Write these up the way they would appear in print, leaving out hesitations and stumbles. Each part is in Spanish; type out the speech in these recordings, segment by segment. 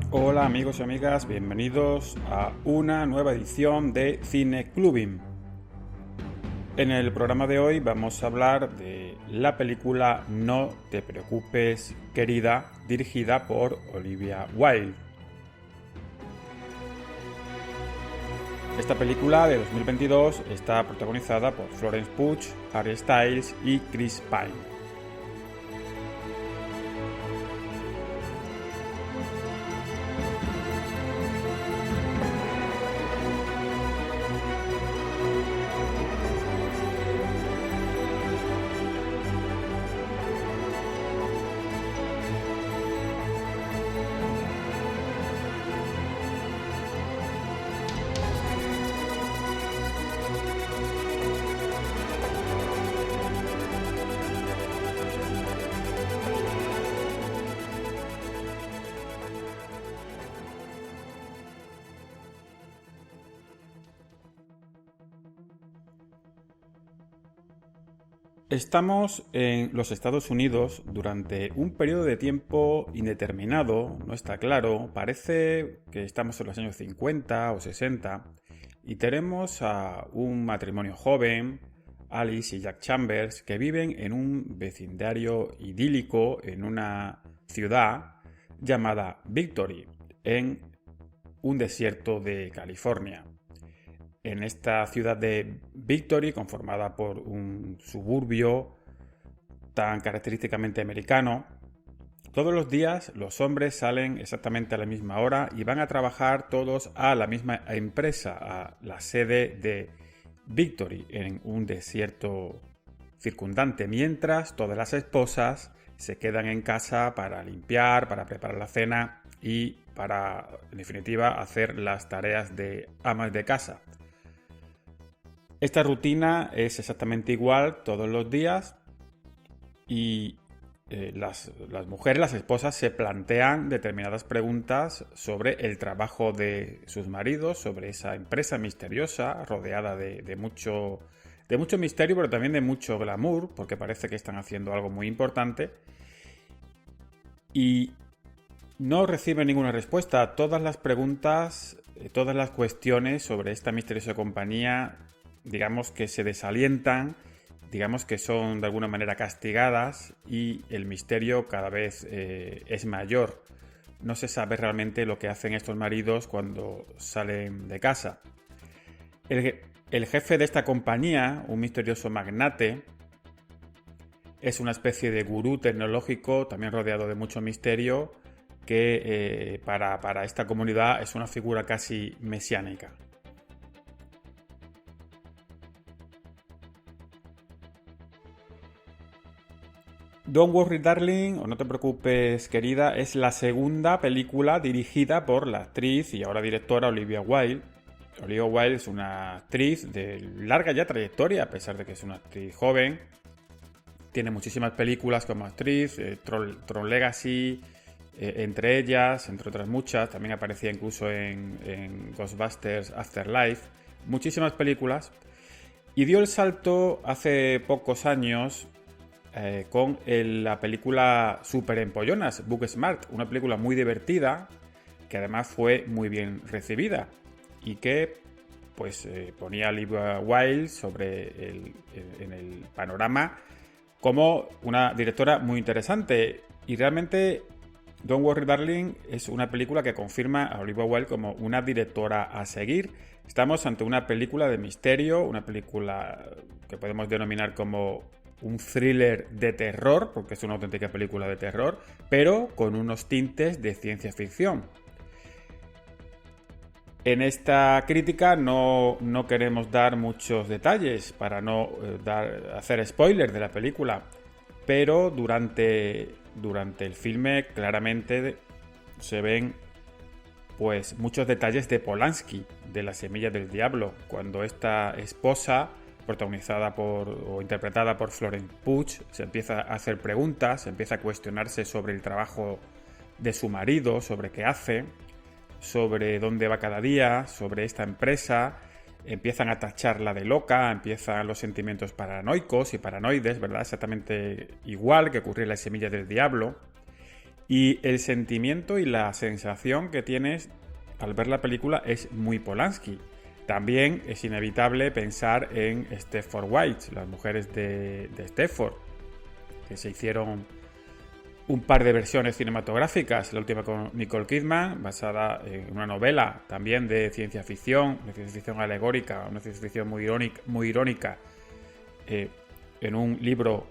Hola amigos y amigas, bienvenidos a una nueva edición de Cine Clubbing. En el programa de hoy vamos a hablar de la película No te preocupes, querida, dirigida por Olivia Wilde. Esta película de 2022 está protagonizada por Florence Pugh, Harry Styles y Chris Pine. Estamos en los Estados Unidos durante un periodo de tiempo indeterminado, no está claro, parece que estamos en los años 50 o 60 y tenemos a un matrimonio joven, Alice y Jack Chambers, que viven en un vecindario idílico en una ciudad llamada Victory, en un desierto de California. En esta ciudad de Victory, conformada por un suburbio tan característicamente americano, todos los días los hombres salen exactamente a la misma hora y van a trabajar todos a la misma empresa, a la sede de Victory, en un desierto circundante, mientras todas las esposas se quedan en casa para limpiar, para preparar la cena y para, en definitiva, hacer las tareas de amas de casa. Esta rutina es exactamente igual todos los días y las mujeres, las esposas, se plantean determinadas preguntas sobre el trabajo de sus maridos, sobre esa empresa misteriosa rodeada de mucho misterio, pero también de mucho glamour, porque parece que están haciendo algo muy importante. Y no reciben ninguna respuesta a todas las preguntas, todas las cuestiones sobre esta misteriosa compañía. Digamos que se desalientan, digamos que son de alguna manera castigadas y el misterio cada vez es mayor. No se sabe realmente lo que hacen estos maridos cuando salen de casa. El jefe de esta compañía, un misterioso magnate, es una especie de gurú tecnológico, también rodeado de mucho misterio, que para esta comunidad es una figura casi mesiánica. Don't Worry Darling, o No te preocupes querida, es la segunda película dirigida por la actriz y ahora directora Olivia Wilde. Olivia Wilde es una actriz de larga ya trayectoria, a pesar de que es una actriz joven. Tiene muchísimas películas como actriz, Tron Legacy, entre ellas, entre otras muchas. También aparecía incluso en Ghostbusters Afterlife. Muchísimas películas. Y dio el salto hace pocos años con la película Super Empollonas, Booksmart, una película muy divertida que además fue muy bien recibida y que pues ponía a Olivia Wilde en el panorama como una directora muy interesante. Y realmente Don't Worry Darling es una película que confirma a Olivia Wilde como una directora a seguir. Estamos ante una película de misterio, una película que podemos denominar como un thriller de terror, porque es una auténtica película de terror, pero con unos tintes de ciencia ficción. En esta crítica no queremos dar muchos detalles para no hacer spoilers de la película, pero durante el filme claramente se ven pues muchos detalles de Polanski, de La semilla del diablo, cuando esta esposa protagonizada o interpretada por Florence Pugh, se empieza a hacer preguntas, se empieza a cuestionarse sobre el trabajo de su marido, sobre qué hace, sobre dónde va cada día, sobre esta empresa. Empiezan a tacharla de loca, empiezan los sentimientos paranoicos y paranoides, ¿verdad? Exactamente igual que ocurrió en La semilla del diablo. Y el sentimiento y la sensación que tienes al ver la película es muy Polanski. También es inevitable pensar en Stepford Wives, las mujeres de Stepford, que se hicieron un par de versiones cinematográficas, la última con Nicole Kidman, basada en una novela también de ciencia ficción, alegórica, una ciencia ficción muy irónica, en un libro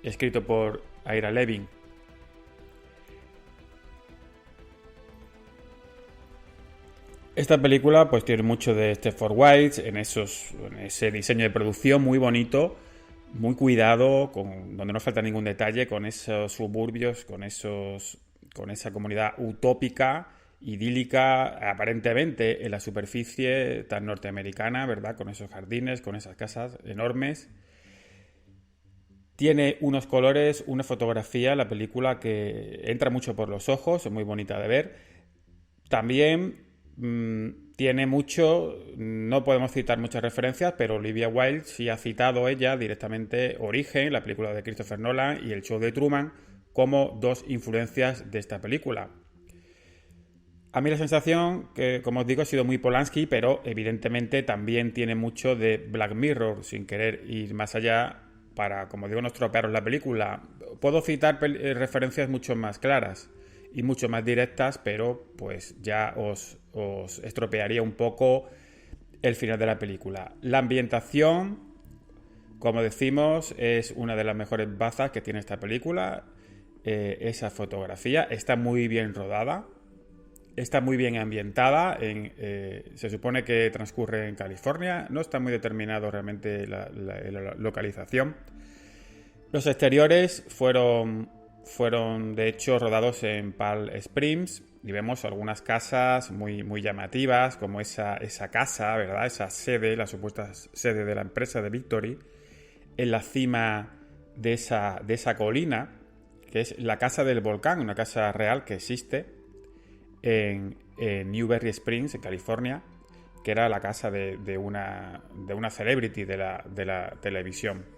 escrito por Ira Levin. Esta película pues tiene mucho de Stepford Wives en ese diseño de producción muy bonito, muy cuidado, donde no falta ningún detalle, con esos suburbios, con esa comunidad utópica, idílica, aparentemente en la superficie tan norteamericana, ¿verdad? Con esos jardines, con esas casas enormes. Tiene unos colores, una fotografía, la película que entra mucho por los ojos, es muy bonita de ver. También tiene mucho, no podemos citar muchas referencias, pero Olivia Wilde sí ha citado ella directamente Origen, la película de Christopher Nolan, y El show de Truman como dos influencias de esta película. A mí la sensación, que como os digo, ha sido muy Polanski, pero evidentemente también tiene mucho de Black Mirror, sin querer ir más allá para, como digo, no estropearos la película. Puedo citar referencias mucho más claras y mucho más directas, pero pues ya os estropearía un poco el final de la película. La ambientación, como decimos, es una de las mejores bazas que tiene esta película. Esa fotografía está muy bien rodada, está muy bien ambientada. Se supone que transcurre en California, no está muy determinado realmente la localización. Los exteriores fueron de hecho rodados en Palm Springs y vemos algunas casas muy, muy llamativas, como esa casa, ¿verdad? Esa sede, la supuesta sede de la empresa de Victory, en la cima de esa colina, que es la casa del volcán, una casa real que existe en Newberry Springs, en California, que era la casa de una celebrity de la televisión.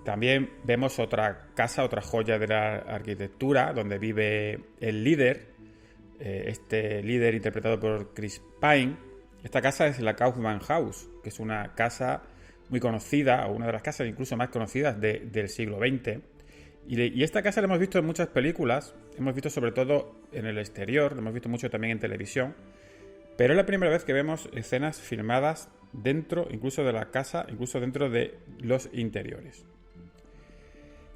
También vemos otra casa, otra joya de la arquitectura, donde vive el líder, este líder interpretado por Chris Pine. Esta casa es la Kaufman House, que es una casa muy conocida, o una de las casas incluso más conocidas del siglo XX. Y esta casa la hemos visto en muchas películas, hemos visto sobre todo en el exterior, la hemos visto mucho también en televisión, pero es la primera vez que vemos escenas filmadas dentro, incluso de la casa, incluso dentro de los interiores.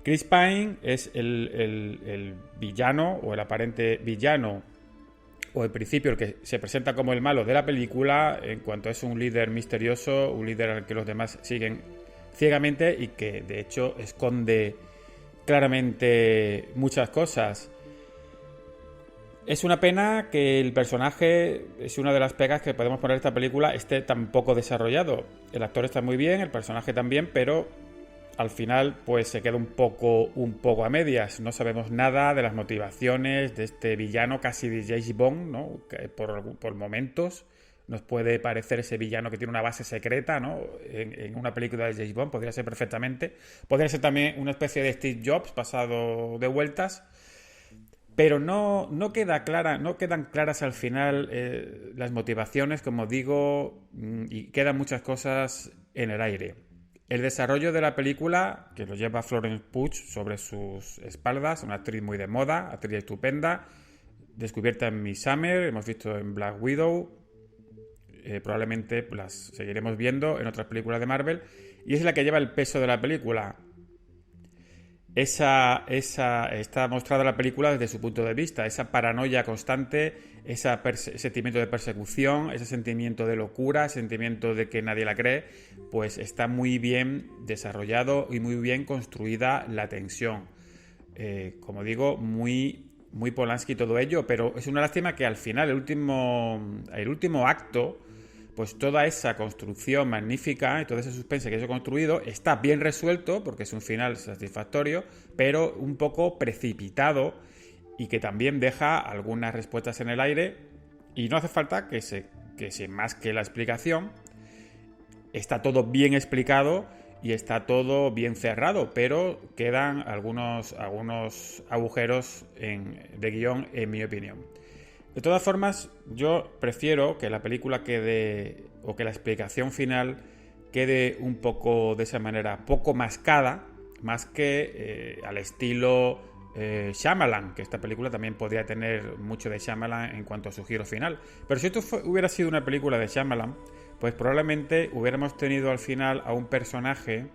Chris Pine es el villano, o el aparente villano, o en principio el que se presenta como el malo de la película, en cuanto es un líder misterioso, un líder al que los demás siguen ciegamente y que de hecho esconde claramente muchas cosas. Es una pena que el personaje, es una de las pegas que podemos poner a esta película, esté tan poco desarrollado. El actor está muy bien, el personaje también, pero al final pues se queda un poco a medias. No sabemos nada de las motivaciones de este villano casi de James Bond, ¿no? Que por momentos nos puede parecer ese villano que tiene una base secreta, ¿no? En una película de James Bond podría ser perfectamente. Podría ser también una especie de Steve Jobs pasado de vueltas. Pero no quedan claras al final las motivaciones, como digo, y quedan muchas cosas en el aire. El desarrollo de la película, que lo lleva Florence Pugh sobre sus espaldas, una actriz muy de moda, actriz estupenda, descubierta en Miss Summer, hemos visto en Black Widow, probablemente las seguiremos viendo en otras películas de Marvel, y es la que lleva el peso de la película. Está mostrada la película desde su punto de vista, esa paranoia constante, ese sentimiento de persecución, ese sentimiento de locura, ese sentimiento de que nadie la cree, pues está muy bien desarrollado y muy bien construida la tensión. Como digo, muy, muy Polanski todo ello, pero es una lástima que al final, el último acto, pues toda esa construcción magnífica y todo ese suspense que he construido está bien resuelto, porque es un final satisfactorio, pero un poco precipitado y que también deja algunas respuestas en el aire, y no hace falta que se más que la explicación. Está todo bien explicado y está todo bien cerrado, pero quedan algunos agujeros de guión, en mi opinión. De todas formas, yo prefiero que la película quede, o que la explicación final quede un poco de esa manera, poco mascada, más que al estilo Shyamalan, que esta película también podría tener mucho de Shyamalan en cuanto a su giro final. Pero si esto hubiera sido una película de Shyamalan, pues probablemente hubiéramos tenido al final a un personaje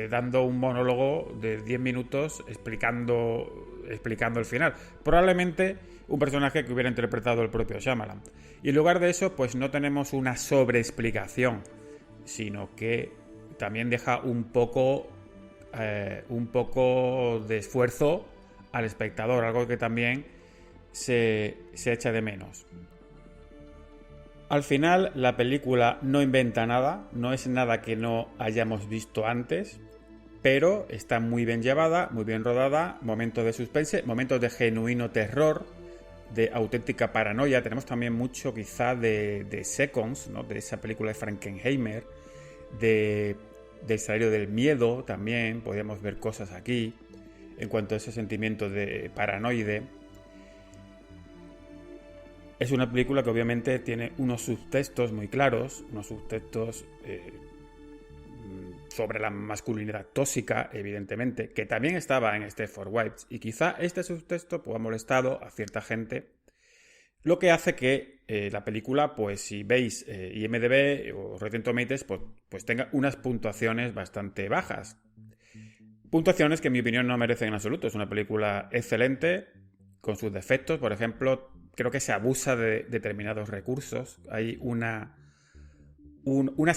dando un monólogo de 10 minutos explicando el final. Probablemente un personaje que hubiera interpretado el propio Shyamalan. Y en lugar de eso, pues no tenemos una sobreexplicación, sino que también deja un poco de esfuerzo al espectador, algo que también se echa de menos. Al final, la película no inventa nada, no es nada que no hayamos visto antes, pero está muy bien llevada, muy bien rodada, momentos de suspense, momentos de genuino terror, de auténtica paranoia. Tenemos también mucho quizá de Seconds, ¿no? De esa película de Frankenheimer, del salario del miedo también, podríamos ver cosas aquí, en cuanto a ese sentimiento de paranoide. Es una película que obviamente tiene unos subtextos muy claros, unos subtextos sobre la masculinidad tóxica, evidentemente, que también estaba en Stepford Wives, y quizá este subtexto pues, ha molestado a cierta gente, lo que hace que la película, pues si veis IMDb o Rotten Tomatoes, pues tenga unas puntuaciones bastante bajas. Puntuaciones que en mi opinión no merecen en absoluto. Es una película excelente, con sus defectos. Por ejemplo, creo que se abusa de determinados recursos. Hay unas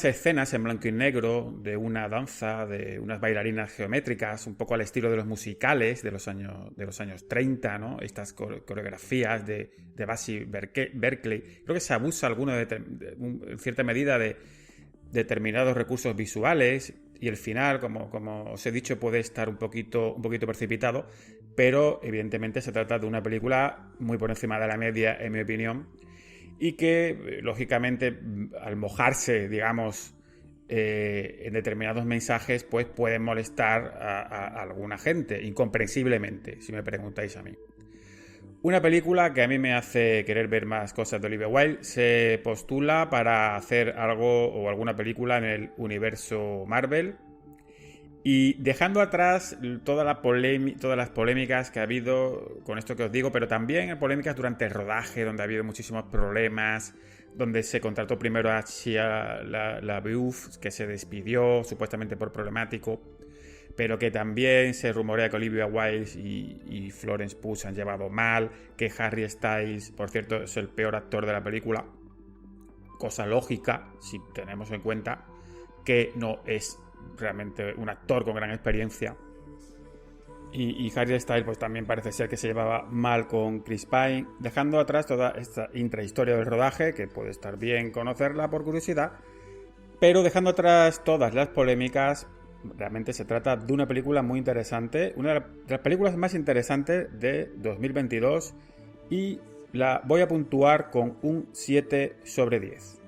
escenas en blanco y negro de una danza, de unas bailarinas geométricas, un poco al estilo de los musicales de los años 30, ¿no? Estas coreografías de Basie Berkeley. Creo que se abusa en cierta medida de determinados recursos visuales, y el final, como os he dicho, puede estar un poquito precipitado, pero evidentemente se trata de una película muy por encima de la media, en mi opinión, y que, lógicamente, al mojarse, digamos, en determinados mensajes, pues pueden molestar a alguna gente, incomprensiblemente, si me preguntáis a mí. Una película que a mí me hace querer ver más cosas de Olivia Wilde. Se postula para hacer algo o alguna película en el universo Marvel. Y dejando atrás todas las polémicas que ha habido con esto que os digo, pero también polémicas durante el rodaje, donde ha habido muchísimos problemas, donde se contrató primero a Shia LaBeouf, que se despidió supuestamente por problemático, pero que también se rumorea que Olivia Wilde y Florence Pugh se han llevado mal, que Harry Styles, por cierto, es el peor actor de la película, cosa lógica si tenemos en cuenta que no es realmente un actor con gran experiencia. Y Harry Styles pues también parece ser que se llevaba mal con Chris Pine, dejando atrás toda esta intrahistoria del rodaje, que puede estar bien conocerla por curiosidad, pero dejando atrás todas las polémicas. Realmente se trata de una película muy interesante, una de las películas más interesantes de 2022, y la voy a puntuar con un 7 sobre 10.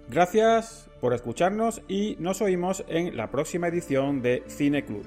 Gracias por escucharnos y nos oímos en la próxima edición de Cine Club.